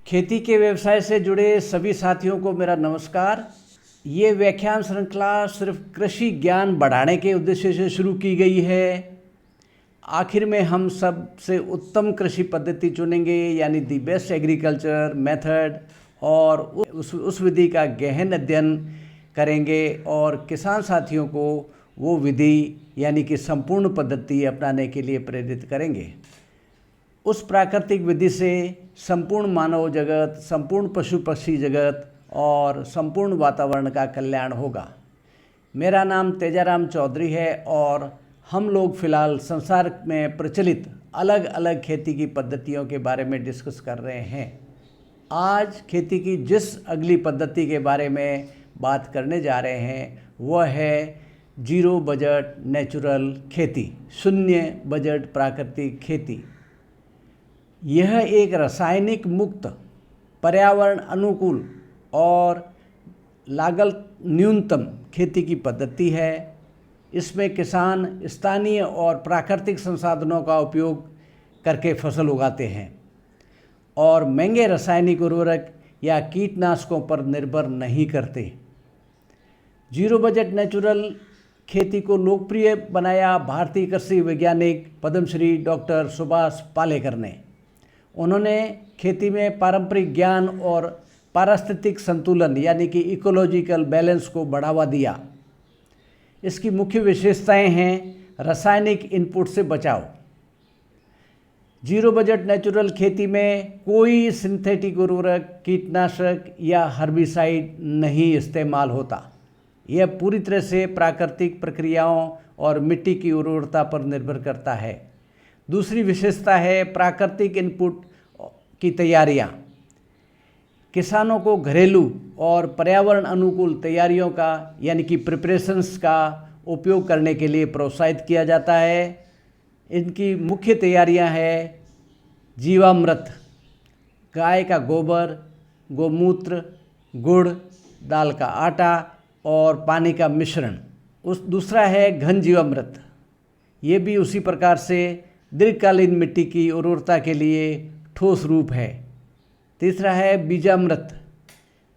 खेती के व्यवसाय से जुड़े सभी साथियों को मेरा नमस्कार। ये व्याख्यान श्रृंखला सिर्फ कृषि ज्ञान बढ़ाने के उद्देश्य से शुरू की गई है। आखिर में हम सबसे उत्तम कृषि पद्धति चुनेंगे, यानी दी बेस्ट एग्रीकल्चर मेथड, और उस विधि का गहन अध्ययन करेंगे और किसान साथियों को वो विधि यानी कि संपूर्ण पद्धति अपनाने के लिए प्रेरित करेंगे। उस प्राकृतिक विधि से संपूर्ण मानव जगत, संपूर्ण पशु पक्षी जगत और संपूर्ण वातावरण का कल्याण होगा। मेरा नाम तेजाराम चौधरी है और हम लोग फ़िलहाल संसार में प्रचलित अलग अलग खेती की पद्धतियों के बारे में डिस्कस कर रहे हैं। आज खेती की जिस अगली पद्धति के बारे में बात करने जा रहे हैं वह है जीरो बजट नेचुरल खेती, शून्य बजट प्राकृतिक खेती। यह एक रासायनिक मुक्त, पर्यावरण अनुकूल और लागत न्यूनतम खेती की पद्धति है। इसमें किसान स्थानीय और प्राकृतिक संसाधनों का उपयोग करके फसल उगाते हैं और महंगे रासायनिक उर्वरक या कीटनाशकों पर निर्भर नहीं करते। जीरो बजट नेचुरल खेती को लोकप्रिय बनाया भारतीय कृषि वैज्ञानिक पद्मश्री डॉक्टर सुभाष पालेकर ने। उन्होंने खेती में पारंपरिक ज्ञान और पारिस्थितिक संतुलन यानी कि इकोलॉजिकल बैलेंस को बढ़ावा दिया। इसकी मुख्य विशेषताएं हैं रासायनिक इनपुट से बचाव। जीरो बजट नेचुरल खेती में कोई सिंथेटिक उर्वरक, कीटनाशक या हर्बिसाइड नहीं इस्तेमाल होता। यह पूरी तरह से प्राकृतिक प्रक्रियाओं और मिट्टी की उर्वरता पर निर्भर करता है। दूसरी विशेषता है प्राकृतिक इनपुट की तैयारियाँ। किसानों को घरेलू और पर्यावरण अनुकूल तैयारियों का यानी कि प्रिपरेशंस का उपयोग करने के लिए प्रोत्साहित किया जाता है। इनकी मुख्य तैयारियां हैं जीवामृत, गाय का गोबर, गोमूत्र, गुड़, दाल का आटा और पानी का मिश्रण। दूसरा है घन जीवामृत। ये भी उसी प्रकार से दीर्घकालीन मिट्टी की उर्वरता के लिए ठोस रूप है। तीसरा है बीजामृत।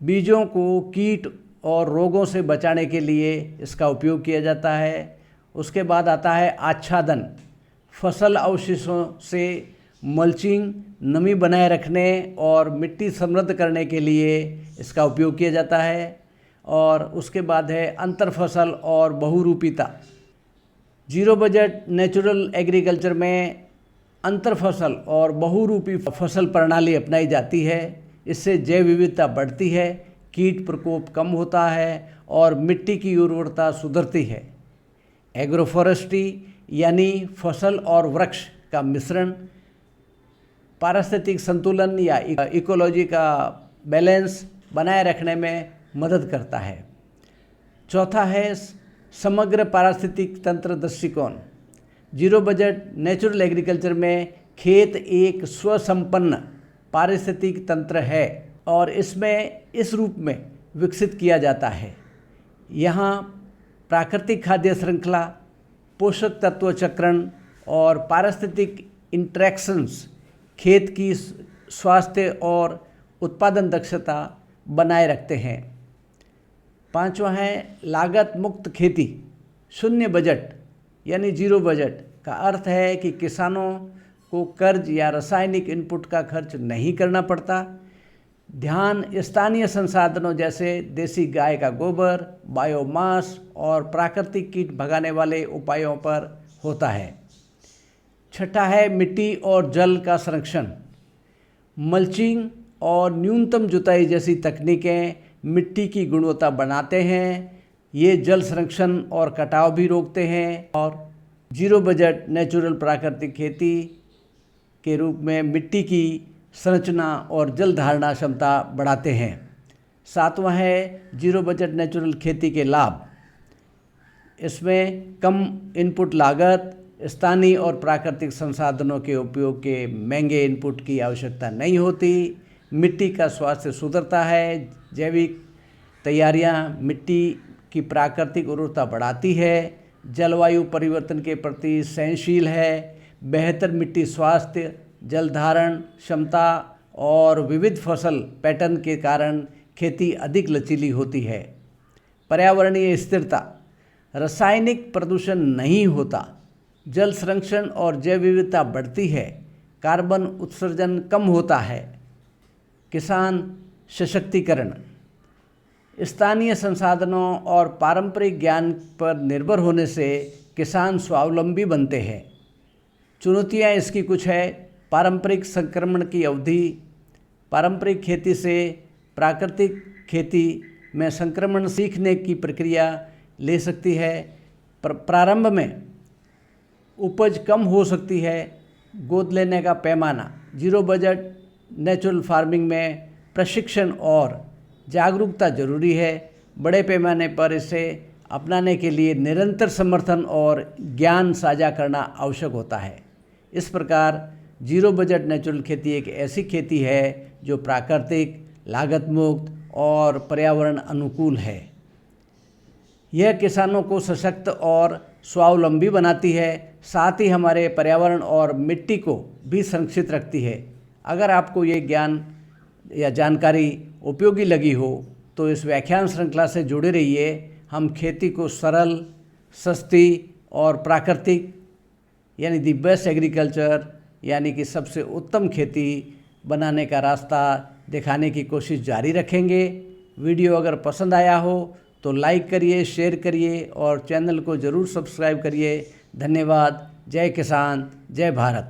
बीजों को कीट और रोगों से बचाने के लिए इसका उपयोग किया जाता है। उसके बाद आता है आच्छादन। फसल अवशेषों से मल्चिंग, नमी बनाए रखने और मिट्टी समृद्ध करने के लिए इसका उपयोग किया जाता है। और उसके बाद है अंतर फसल और बहुरूपिता। जीरो बजट नेचुरल एग्रीकल्चर में अंतर फसल और बहुरूपी फसल प्रणाली अपनाई जाती है। इससे जैव विविधता बढ़ती है, कीट प्रकोप कम होता है और मिट्टी की उर्वरता सुधरती है। एग्रोफॉरेस्ट्री यानी फसल और वृक्ष का मिश्रण पारिस्थितिक संतुलन या इकोलॉजी का बैलेंस बनाए रखने में मदद करता है। चौथा है समग्र पारिस्थितिक तंत्र दृष्टिकोण। जीरो बजट नेचुरल एग्रीकल्चर में खेत एक स्वसंपन्न पारिस्थितिक तंत्र है और इसमें इस रूप में विकसित किया जाता है। यहाँ प्राकृतिक खाद्य श्रृंखला, पोषक तत्व चक्रण और पारिस्थितिक इंटरेक्शंस खेत की स्वास्थ्य और उत्पादन दक्षता बनाए रखते हैं। पांचवा है लागत मुक्त खेती, शून्य बजट यानी जीरो बजट का अर्थ है कि किसानों को कर्ज या रासायनिक इनपुट का खर्च नहीं करना पड़ता। ध्यान स्थानीय संसाधनों जैसे देसी गाय का गोबर, बायोमास और प्राकृतिक कीट भगाने वाले उपायों पर होता है। छठा है मिट्टी और जल का संरक्षण। मल्चिंग और न्यूनतम जुताई जैसी तकनीकें मिट्टी की गुणवत्ता बनाते हैं। ये जल संरक्षण और कटाव भी रोकते हैं और जीरो बजट नेचुरल प्राकृतिक खेती के रूप में मिट्टी की संरचना और जल धारणा क्षमता बढ़ाते हैं। सातवां है जीरो बजट नेचुरल खेती के लाभ। इसमें कम इनपुट लागत, स्थानीय और प्राकृतिक संसाधनों के उपयोग के महंगे इनपुट की आवश्यकता नहीं होती। मिट्टी का स्वास्थ्य सुधरता है। जैविक तैयारियां मिट्टी की प्राकृतिक उर्वरता बढ़ाती है। जलवायु परिवर्तन के प्रति सहनशील है। बेहतर मिट्टी स्वास्थ्य, जल धारण क्षमता और विविध फसल पैटर्न के कारण खेती अधिक लचीली होती है। पर्यावरणीय स्थिरता, रासायनिक प्रदूषण नहीं होता, जल संरक्षण और जैव विविधता बढ़ती है, कार्बन उत्सर्जन कम होता है। किसान सशक्तिकरण, स्थानीय संसाधनों और पारंपरिक ज्ञान पर निर्भर होने से किसान स्वावलंबी बनते हैं। चुनौतियाँ इसकी कुछ है। पारंपरिक संक्रमण की अवधि, पारंपरिक खेती से प्राकृतिक खेती में संक्रमण सीखने की प्रक्रिया ले सकती है। प्रारंभ में उपज कम हो सकती है। गोद लेने का पैमाना, जीरो बजट नेचुरल फार्मिंग में प्रशिक्षण और जागरूकता जरूरी है। बड़े पैमाने पर इसे अपनाने के लिए निरंतर समर्थन और ज्ञान साझा करना आवश्यक होता है। इस प्रकार जीरो बजट नेचुरल खेती एक ऐसी खेती है जो प्राकृतिक, लागत मुक्त और पर्यावरण अनुकूल है। यह किसानों को सशक्त और स्वावलंबी बनाती है, साथ ही हमारे पर्यावरण और मिट्टी को भी संरक्षित रखती है। अगर आपको ये ज्ञान या जानकारी उपयोगी लगी हो तो इस व्याख्यान श्रृंखला से जुड़े रहिए। हम खेती को सरल, सस्ती और प्राकृतिक यानी दी बेस्ट एग्रीकल्चर यानी कि सबसे उत्तम खेती बनाने का रास्ता दिखाने की कोशिश जारी रखेंगे। वीडियो अगर पसंद आया हो तो लाइक करिए, शेयर करिए और चैनल को ज़रूर सब्सक्राइब करिए। धन्यवाद। जय किसान, जय भारत।